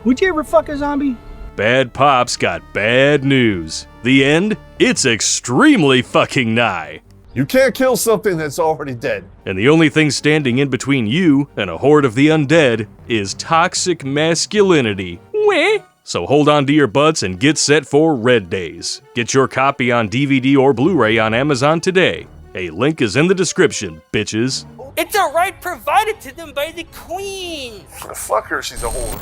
Would you ever fuck a zombie? Bad Popp's got bad news. The end? It's extremely fucking nigh. You can't kill something that's already dead. And the only thing standing in between you and a horde of the undead is toxic masculinity. Weh? So hold on to your butts and get set for Red Days. Get your copy on DVD or Blu-ray on Amazon today. A link is in the description, bitches. It's a right provided to them by the Queen. Fuck her, she's a whore.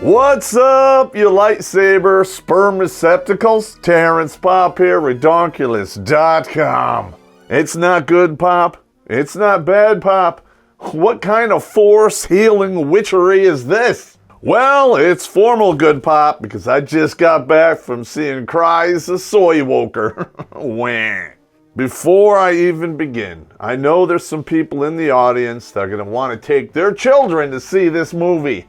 What's up, you lightsaber sperm receptacles? Terrence Popp here, Redonkulous.com. It's not good, Pop. It's not bad, Pop. What kind of force-healing witchery is this? Well, it's formal good, Pop, because I just got back from seeing Cries of Soywoker. Wah. Before I even begin, I know there's some people in the audience that are going to want to take their children to see this movie.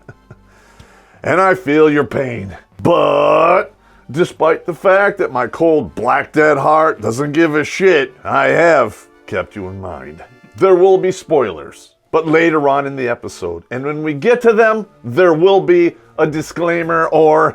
And I feel your pain. But despite the fact that my cold black dead heart doesn't give a shit, I have kept you in mind. There will be spoilers, but later on in the episode. And when we get to them, there will be a disclaimer or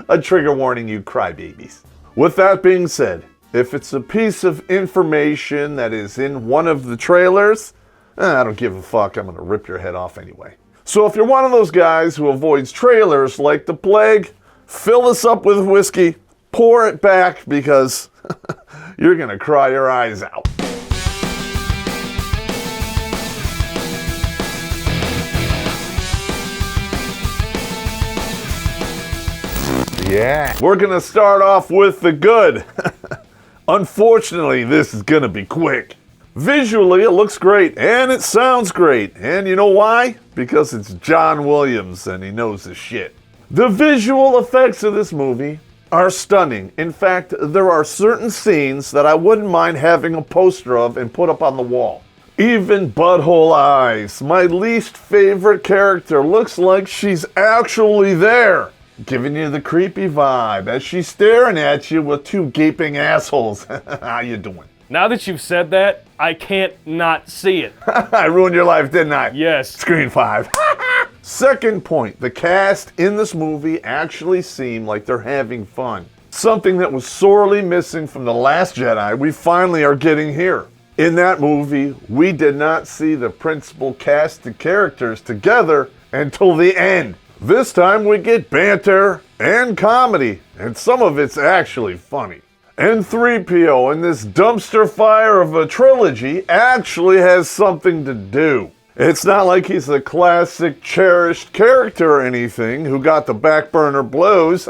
a trigger warning, you crybabies. With that being said, if it's a piece of information that is in one of the trailers, I don't give a fuck, I'm gonna rip your head off anyway. So if you're one of those guys who avoids trailers like the plague, fill this up with whiskey, pour it back, because you're gonna cry your eyes out. Yeah, we're gonna start off with the good. Unfortunately, this is gonna be quick. Visually, it looks great, and it sounds great. And you know why? Because it's John Williams, and he knows his shit. The visual effects of this movie are stunning. In fact, there are certain scenes that I wouldn't mind having a poster of and put up on the wall. Even Butthole Eyes, my least favorite character, looks like she's actually there, giving you the creepy vibe as she's staring at you with two gaping assholes. How you doing? Now that you've said that, I can't not see it. I ruined your life, didn't I? Yes. Screen 5. Second point, the cast in this movie actually seem like they're having fun. Something that was sorely missing from The Last Jedi, we finally are getting here. In that movie, we did not see the principal cast of characters together until the end. This time we get banter and comedy, and some of it's actually funny. And 3PO in this dumpster fire of a trilogy actually has something to do. It's not like he's a classic cherished character or anything who got the back burner blows.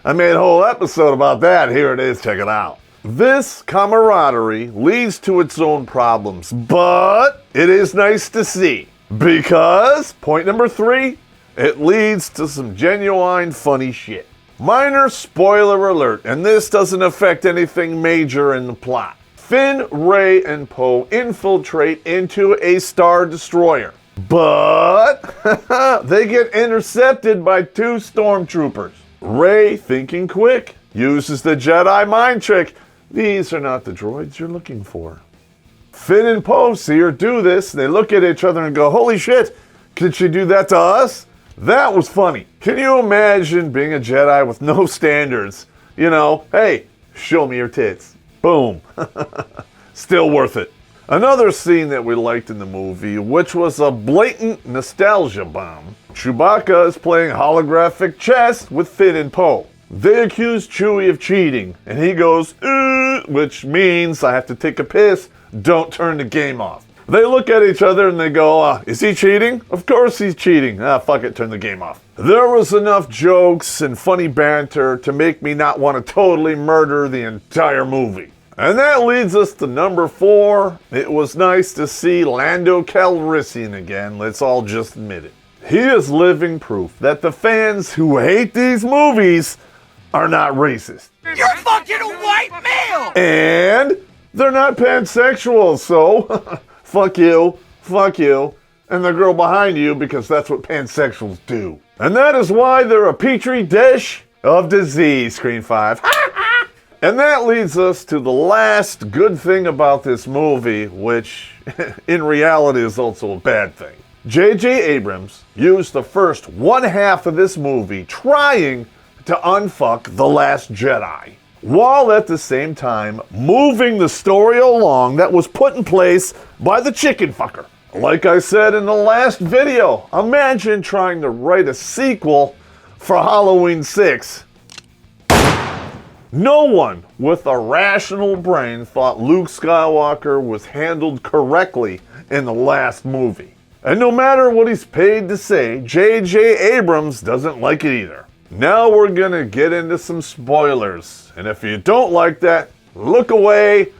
I made a whole episode about that. Here it is, check it out. This camaraderie leads to its own problems, but it is nice to see. Because, point number 3, it leads to some genuine funny shit. Minor spoiler alert, and this doesn't affect anything major in the plot. Finn, Rey, and Poe infiltrate into a Star Destroyer. But they get intercepted by 2 stormtroopers. Rey, thinking quick, uses the Jedi mind trick. These are not the droids you're looking for. Finn and Poe see her do this, and they look at each other and go, holy shit, could she do that to us? That was funny. Can you imagine being a Jedi with no standards? You know, hey, show me your tits. Boom. Still worth it. Another scene that we liked in the movie, which was a blatant nostalgia bomb. Chewbacca is playing holographic chess with Finn and Poe. They accuse Chewie of cheating, and he goes, which means I have to take a piss, don't turn the game off. They look at each other and they go, is he cheating? Of course he's cheating. Fuck it, turn the game off. There was enough jokes and funny banter to make me not want to totally murder the entire movie. And that leads us to number 4. It was nice to see Lando Calrissian again, let's all just admit it. He is living proof that the fans who hate these movies are not racist. You're fucking a white male! And they're not pansexual, so... Fuck you, and the girl behind you, because that's what pansexuals do. And that is why they're a petri dish of disease, Screen 5. And that leads us to the last good thing about this movie, which in reality is also a bad thing. J.J. Abrams used the first one half of this movie trying to unfuck The Last Jedi, while at the same time moving the story along that was put in place by the chicken fucker. Like I said in the last video, imagine trying to write a sequel for Halloween 6. No one with a rational brain thought Luke Skywalker was handled correctly in the last movie. And no matter what he's paid to say, J.J. Abrams doesn't like it either. Now we're gonna get into some spoilers. And if you don't like that, look away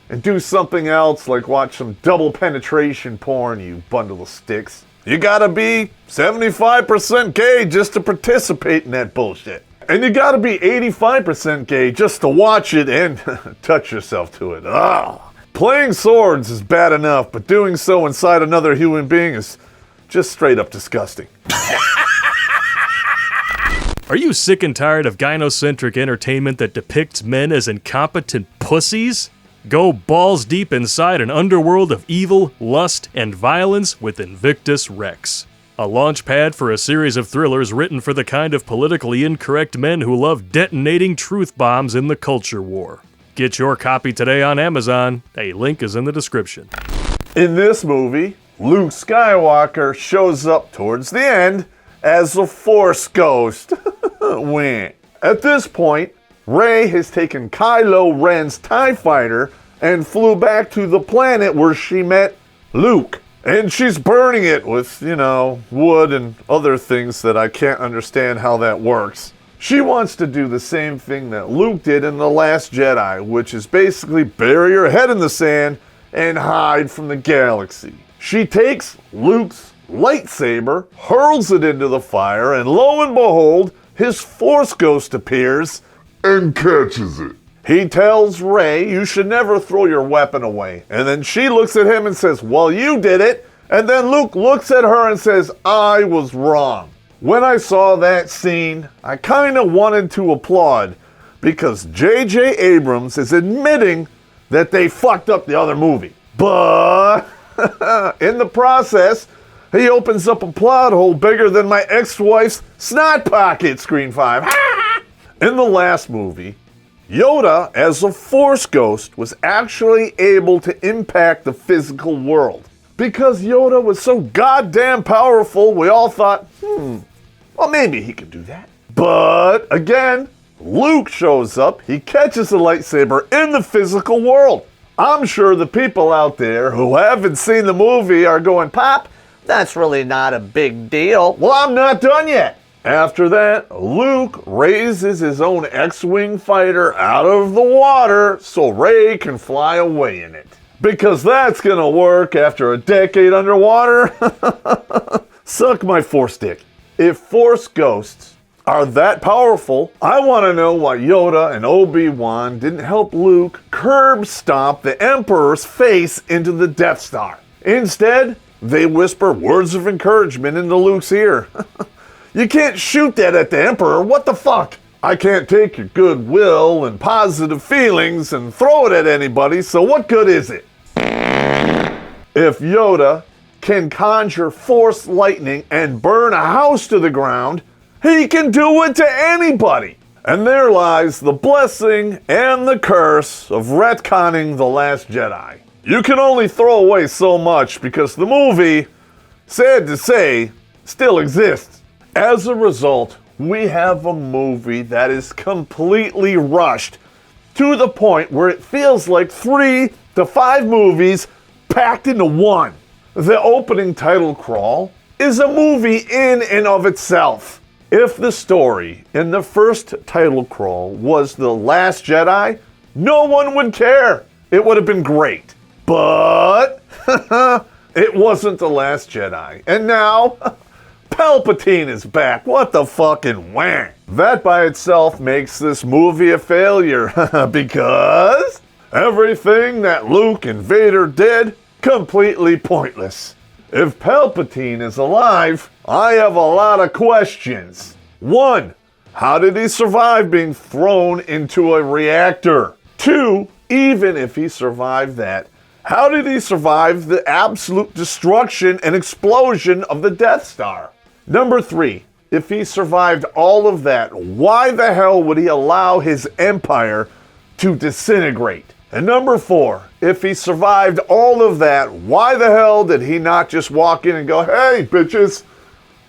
and do something else like watch some double penetration porn, you bundle of sticks. You gotta be 75% gay just to participate in that bullshit. And you gotta be 85% gay just to watch it and touch yourself to it. Ugh. Playing swords is bad enough, but doing so inside another human being is just straight up disgusting. Are you sick and tired of gynocentric entertainment that depicts men as incompetent pussies? Go balls deep inside an underworld of evil, lust, and violence with Invictus Rex. A launch pad for a series of thrillers written for the kind of politically incorrect men who love detonating truth bombs in the culture war. Get your copy today on Amazon. A link is in the description. In this movie, Luke Skywalker shows up towards the end as a Force ghost. Wah. At this point, Rey has taken Kylo Ren's TIE fighter and flew back to the planet where she met Luke. And she's burning it with, wood and other things that I can't understand how that works. She wants to do the same thing that Luke did in The Last Jedi, which is basically bury her head in the sand and hide from the galaxy. She takes Luke's lightsaber, hurls it into the fire, and lo and behold, his Force ghost appears and catches it. He tells Rey, you should never throw your weapon away. And then she looks at him and says, well, you did it. And then Luke looks at her and says, I was wrong. When I saw that scene, I kind of wanted to applaud because J.J. Abrams is admitting that they fucked up the other movie. But in the process, he opens up a plot hole bigger than my ex-wife's snot pocket, Screen 5. In the last movie, Yoda, as a Force ghost, was actually able to impact the physical world. Because Yoda was so goddamn powerful, we all thought, well, maybe he could do that. But again, Luke shows up, he catches a lightsaber in the physical world. I'm sure the people out there who haven't seen the movie are going, Pop, that's really not a big deal. Well, I'm not done yet. After that, Luke raises his own X-Wing fighter out of the water so Rey can fly away in it. Because that's gonna work after a decade underwater. Suck my Force dick. If Force ghosts are that powerful, I want to know why Yoda and Obi-Wan didn't help Luke curb stomp the Emperor's face into the Death Star. Instead, they whisper words of encouragement into Luke's ear. You can't shoot that at the Emperor, what the fuck? I can't take your goodwill and positive feelings and throw it at anybody, so what good is it? If Yoda can conjure Force lightning and burn a house to the ground, he can do it to anybody. And there lies the blessing and the curse of retconning The Last Jedi. You can only throw away so much because the movie, sad to say, still exists. As a result, we have a movie that is completely rushed to the point where it feels like 3 to 5 movies packed into one. The opening title crawl is a movie in and of itself. If the story in the first title crawl was The Last Jedi, no one would care. It would have been great. But it wasn't The Last Jedi. And now Palpatine is back. What the fucking whack? That by itself makes this movie a failure because everything that Luke and Vader did, completely pointless. If Palpatine is alive, I have a lot of questions. 1. how did he survive being thrown into a reactor? 2, even if he survived that, how did he survive the absolute destruction and explosion of the Death Star? Number 3, if he survived all of that, why the hell would he allow his empire to disintegrate? And number 4, if he survived all of that, why the hell did he not just walk in and go, hey, bitches,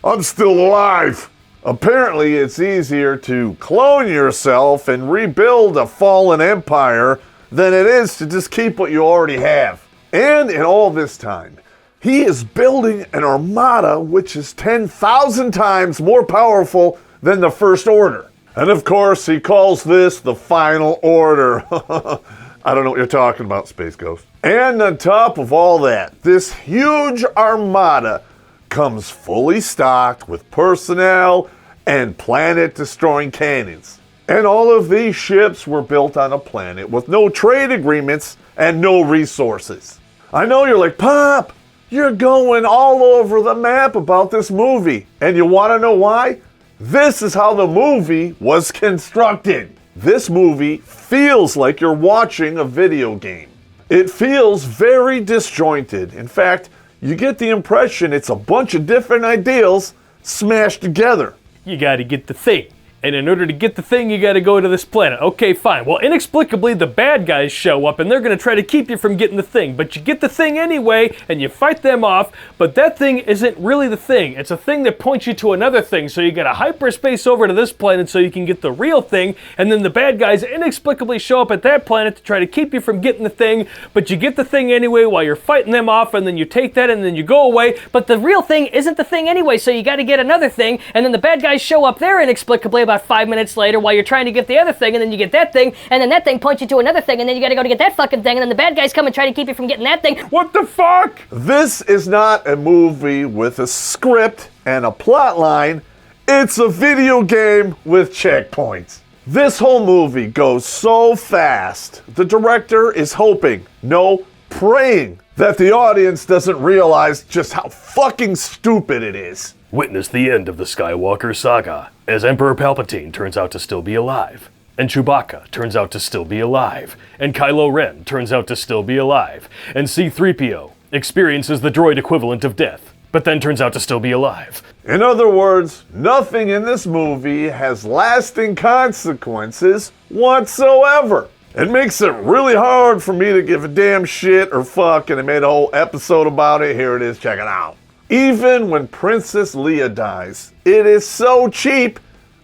I'm still alive? Apparently, it's easier to clone yourself and rebuild a fallen empire than it is to just keep what you already have. And in all this time, he is building an armada which is 10,000 times more powerful than the First Order. And of course, he calls this the Final Order. I don't know what you're talking about, Space Ghost. And on top of all that, this huge armada comes fully stocked with personnel and planet-destroying cannons. And all of these ships were built on a planet with no trade agreements and no resources. I know you're like, Pop, you're going all over the map about this movie. And you want to know why? This is how the movie was constructed. This movie feels like you're watching a video game. It feels very disjointed. In fact, you get the impression it's a bunch of different ideals smashed together. You gotta get the thing. And in order to get the thing, you gotta go to this planet. Okay, fine. Well, inexplicably, the bad guys show up and they're gonna try to keep you from getting the thing. But you get the thing anyway, and you fight them off, but that thing isn't really the thing. It's a thing that points you to another thing, so you gotta hyperspace over to this planet so you can get the real thing, and then the bad guys inexplicably show up at that planet to try to keep you from getting the thing, but you get the thing anyway while you're fighting them off, and then you take that and then you go away, but the real thing isn't the thing anyway, so you gotta get another thing, and then the bad guys show up there inexplicably about 5 minutes later while you're trying to get the other thing, and then you get that thing, and then that thing points you to another thing, and then you gotta go to get that fucking thing, and then the bad guys come and try to keep you from getting that thing. What the fuck? This is not a movie with a script and a plot line. It's a video game with checkpoints. This whole movie goes so fast. The director is hoping, no, praying, that the audience doesn't realize just how fucking stupid it is. Witness the end of the Skywalker Saga, as Emperor Palpatine turns out to still be alive, and Chewbacca turns out to still be alive, and Kylo Ren turns out to still be alive, and C-3PO experiences the droid equivalent of death, but then turns out to still be alive. In other words, nothing in this movie has lasting consequences whatsoever. It makes it really hard for me to give a damn shit or fuck, and I made a whole episode about it. Here it is, check it out. Even when Princess Leia dies, it is so cheap,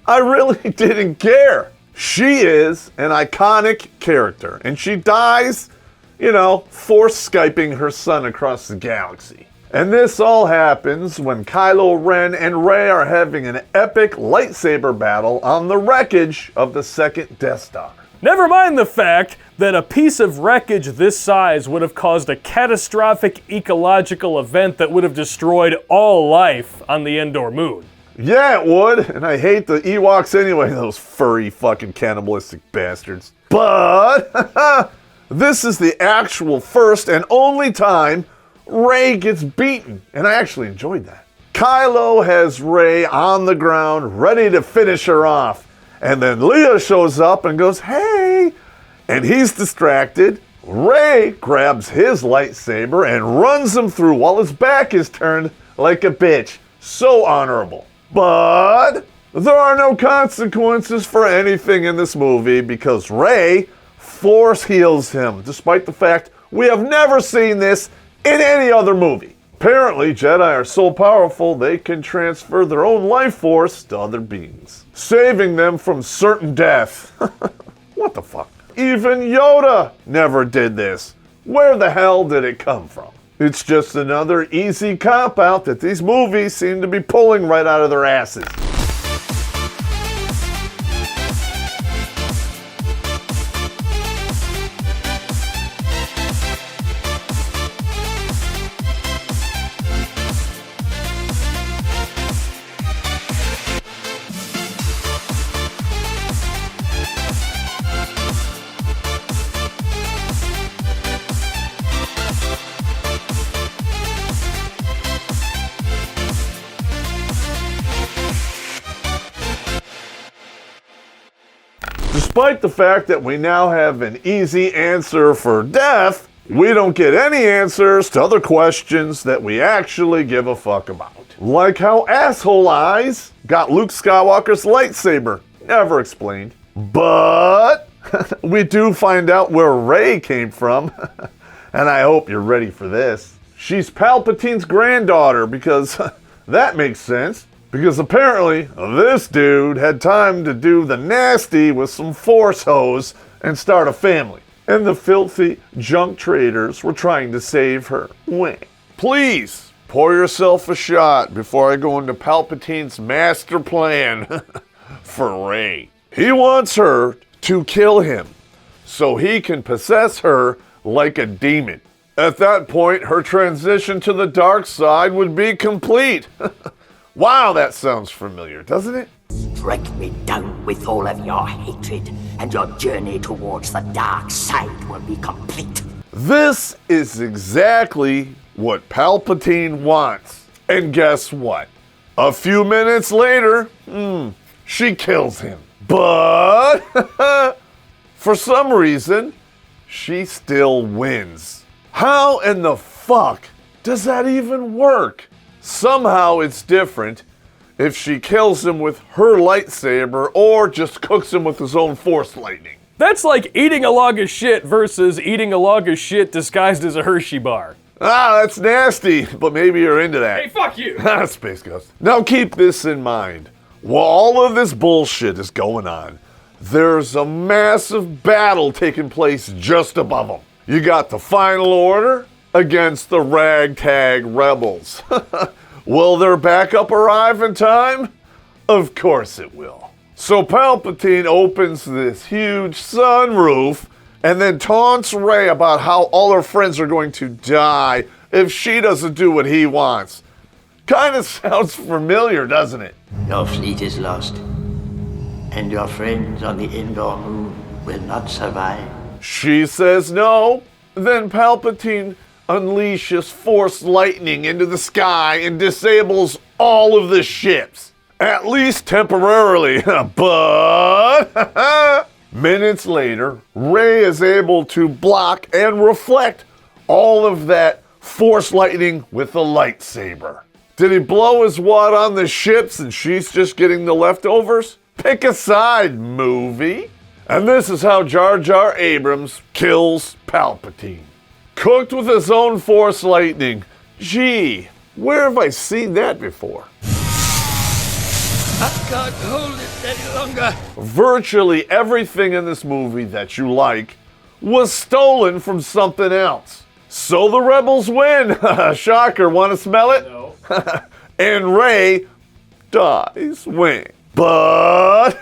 I really didn't care. She is an iconic character, and she dies, force Skyping her son across the galaxy. And this all happens when Kylo Ren and Rey are having an epic lightsaber battle on the wreckage of the second Death Star. Never mind the fact that a piece of wreckage this size would have caused a catastrophic ecological event that would have destroyed all life on the Endor moon. Yeah, it would, and I hate the Ewoks anyway, those furry fucking cannibalistic bastards. But this is the actual first and only time Rey gets beaten, and I actually enjoyed that. Kylo has Rey on the ground, ready to finish her off. And then Leia shows up and goes, hey, and he's distracted. Rey grabs his lightsaber and runs him through while his back is turned like a bitch. So honorable. But there are no consequences for anything in this movie because Rey force heals him, despite the fact we have never seen this in any other movie. Apparently, Jedi are so powerful they can transfer their own life force to other beings, saving them from certain death. What the fuck? Even Yoda never did this. Where the hell did it come from? It's just another easy cop-out that these movies seem to be pulling right out of their asses. despite the fact that we now have an easy answer for death, we don't get any answers to other questions that we actually give a fuck about. Like how Asshole Eyes got Luke Skywalker's lightsaber. Never explained. But we do find out where Rey came from. And I hope you're ready for this. She's Palpatine's granddaughter because that makes sense. Because apparently this dude had time to do the nasty with some Force hoes and start a family. And the filthy junk traders were trying to save her. Please pour yourself a shot before I go into Palpatine's master plan for Rey. He wants her to kill him so he can possess her like a demon. At that point, her transition to the dark side would be complete. Wow, that sounds familiar, doesn't it? Strike me down with all of your hatred, and your journey towards the dark side will be complete. This is exactly what Palpatine wants. And guess what? A few minutes later, she kills him. But for some reason, she still wins. How in the fuck does that even work? Somehow it's different if she kills him with her lightsaber or just cooks him with his own Force lightning. That's like eating a log of shit versus eating a log of shit disguised as a Hershey bar. Ah, that's nasty, but maybe you're into that. Hey, fuck you! Space Ghost. Now keep this in mind. While all of this bullshit is going on, there's a massive battle taking place just above them. You got the Final Order against the ragtag rebels. Will their backup arrive in time? Of course it will. So Palpatine opens this huge sunroof and then taunts Rey about how all her friends are going to die if she doesn't do what he wants. Kind of sounds familiar, doesn't it? Your fleet is lost, and your friends on the indoor moon will not survive. She says no. Then Palpatine unleashes Force lightning into the sky and disables all of the ships. At least temporarily, but minutes later, Rey is able to block and reflect all of that Force lightning with a lightsaber. Did he blow his wad on the ships and she's just getting the leftovers? Pick a side, movie. And this is how Jar Jar Abrams kills Palpatine. Cooked with his own Force lightning. Gee, where have I seen that before? I can't hold it any longer. Virtually everything in this movie that you like was stolen from something else. So the rebels win. Shocker, want to smell it? No. And Rey dies. Win. But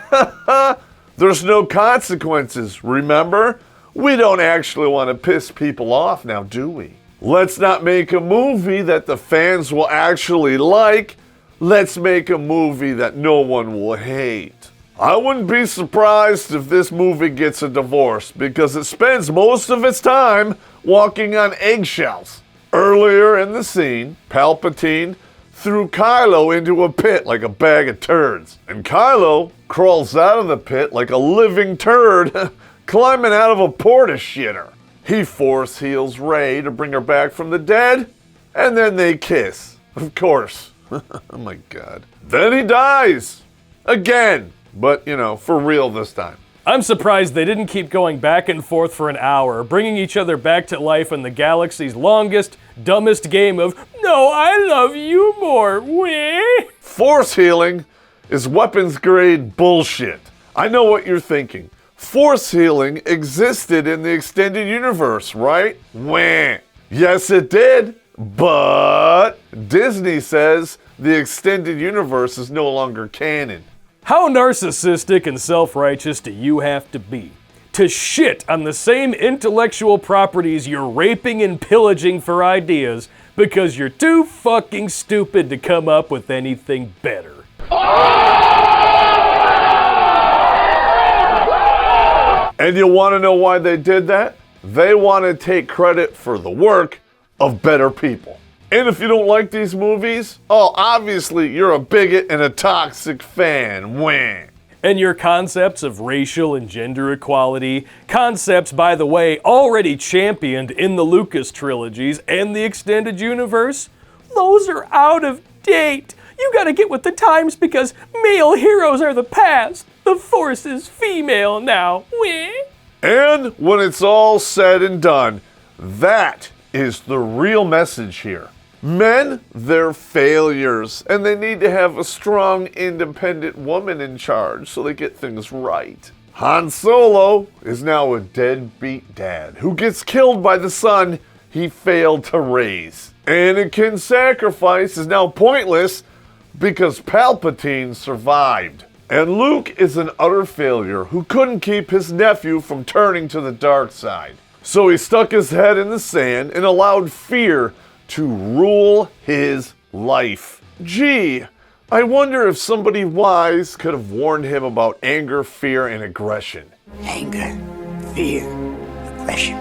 there's no consequences, remember? We don't actually want to piss people off now, do we? Let's not make a movie that the fans will actually like. Let's make a movie that no one will hate. I wouldn't be surprised if this movie gets a divorce because it spends most of its time walking on eggshells. Earlier in the scene, Palpatine threw Kylo into a pit like a bag of turds. And Kylo crawls out of the pit like a living turd climbing out of a porta shitter. He force heals Rey to bring her back from the dead, and then they kiss. Of course. Oh my god. Then he dies. Again. But, for real this time. I'm surprised they didn't keep going back and forth for an hour, bringing each other back to life in the galaxy's longest, dumbest game of, no, I love you more, weh? Force healing is weapons grade bullshit. I know what you're thinking. Force healing existed in the extended universe, right? Wah. Yes, it did. But Disney says the extended universe is no longer canon. How narcissistic and self-righteous do you have to be to shit on the same intellectual properties you're raping and pillaging for ideas because you're too fucking stupid to come up with anything better? And you want to know why they did that? They want to take credit for the work of better people. And if you don't like these movies, obviously you're a bigot and a toxic fan. Wah. And your concepts of racial and gender equality, concepts, by the way, already championed in the Lucas trilogies and the extended universe, those are out of date. You gotta get with the times because male heroes are the past. The Force is female now. Weh? And when it's all said and done, that is the real message here. Men, they're failures, and they need to have a strong, independent woman in charge so they get things right. Han Solo is now a deadbeat dad who gets killed by the son he failed to raise. Anakin's sacrifice is now pointless because Palpatine survived. And Luke is an utter failure who couldn't keep his nephew from turning to the dark side. So he stuck his head in the sand and allowed fear to rule his life. Gee, I wonder if somebody wise could have warned him about anger, fear, and aggression. Anger, fear, aggression.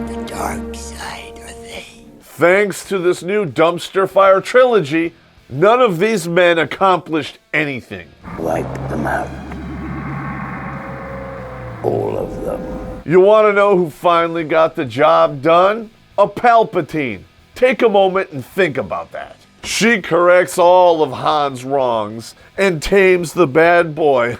The dark side are they. Thanks to this new dumpster fire trilogy, none of these men accomplished anything. Wipe them out. All of them. You want to know who finally got the job done? A Palpatine. Take a moment and think about that. She corrects all of Han's wrongs and tames the bad boy.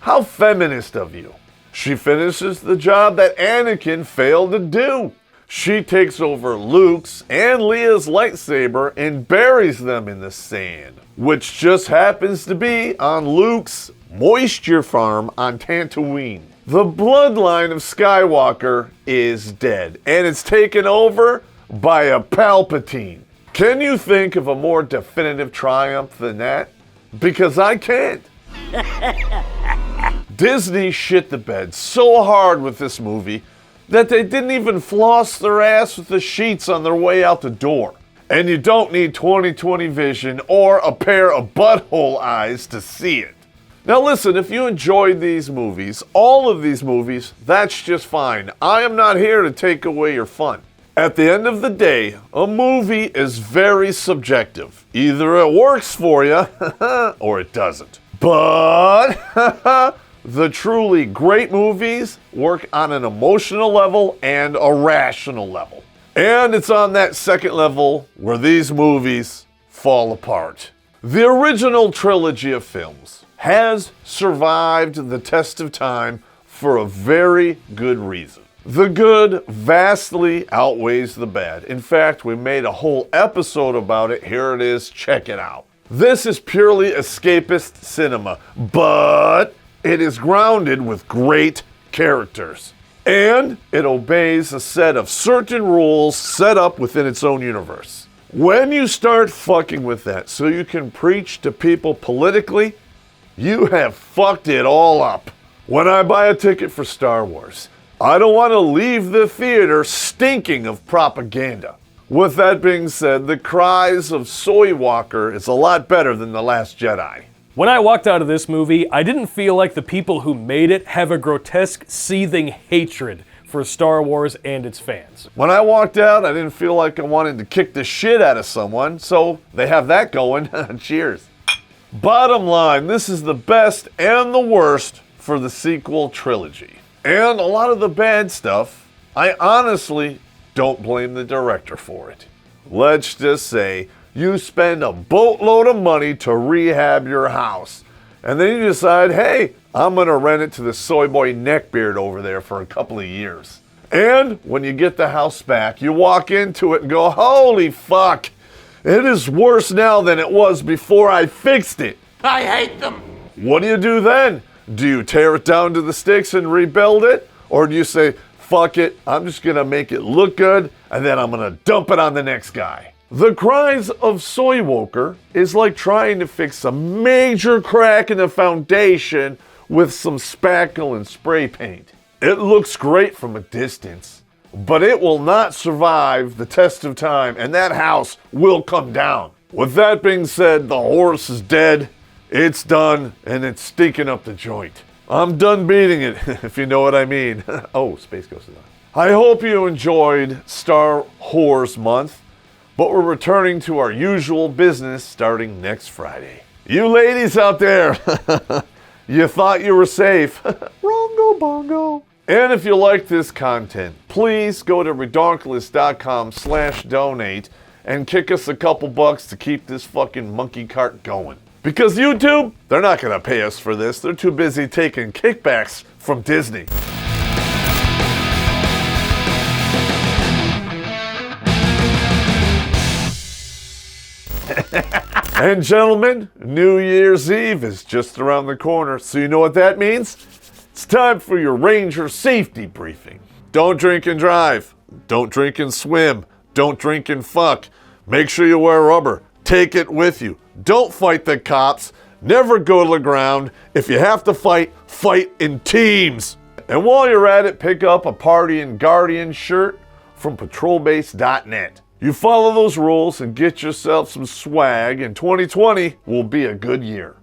How feminist of you. She finishes the job that Anakin failed to do. She takes over Luke's and Leia's lightsaber and buries them in the sand, which just happens to be on Luke's moisture farm on Tatooine. The bloodline of Skywalker is dead, and it's taken over by a Palpatine. Can you think of a more definitive triumph than that? Because I can't. Disney shit the bed so hard with this movie that they didn't even floss their ass with the sheets on their way out the door. And you don't need 20/20 vision or a pair of butthole eyes to see it. Now listen, if you enjoyed these movies, all of these movies, that's just fine. I am not here to take away your fun. At the end of the day, a movie is very subjective. Either it works for you, or it doesn't. But the truly great movies work on an emotional level and a rational level. And it's on that second level where these movies fall apart. The original trilogy of films has survived the test of time for a very good reason. The good vastly outweighs the bad. In fact, we made a whole episode about it. Here it is. Check it out. This is purely escapist cinema, but it is grounded with great characters. And it obeys a set of certain rules set up within its own universe. When you start fucking with that so you can preach to people politically, you have fucked it all up. When I buy a ticket for Star Wars, I don't want to leave the theater stinking of propaganda. With that being said, the Cries of Soywoker is a lot better than The Last Jedi. When I walked out of this movie, I didn't feel like the people who made it have a grotesque, seething hatred for Star Wars and its fans. When I walked out, I didn't feel like I wanted to kick the shit out of someone, so they have that going. Cheers. Bottom line, this is the best and the worst for the sequel trilogy. And a lot of the bad stuff, I honestly don't blame the director for it. Let's just say you spend a boatload of money to rehab your house, and then you decide, hey, I'm gonna rent it to the soy boy neckbeard over there for a couple of years. And when you get the house back, you walk into it and go, holy fuck, it is worse now than it was before I fixed it. I hate them. What do then? Do you tear it down to the sticks and rebuild it? Or do you say, fuck it, I'm just gonna make it look good, and then I'm gonna dump it on the next guy? The Cries of Soywoker is like trying to fix a major crack in the foundation with some spackle and spray paint. It looks great from a distance, but it will not survive the test of time, and that house will come down. With that being said, the horse is dead, it's done, and it's stinking up the joint. I'm done beating it, if you know what I mean. Oh, Space Ghost is on. I hope you enjoyed Star Wars Month, but we're returning to our usual business starting next Friday. You ladies out there, You thought you were safe. Rongo bongo. And if you like this content, please go to redonkulous.com/donate and kick us a couple bucks to keep this fucking monkey cart going. Because YouTube, they're not gonna pay us for this. They're too busy taking kickbacks from Disney. And gentlemen, New Year's Eve is just around the corner, so you know what that means? It's time for your Ranger safety briefing. Don't drink and drive. Don't drink and swim. Don't drink and fuck. Make sure you wear rubber. Take it with you. Don't fight the cops. Never go to the ground. If you have to fight, fight in teams. And while you're at it, pick up a Party and Guardian shirt from patrolbase.net. You follow those rules and get yourself some swag, and 2020 will be a good year.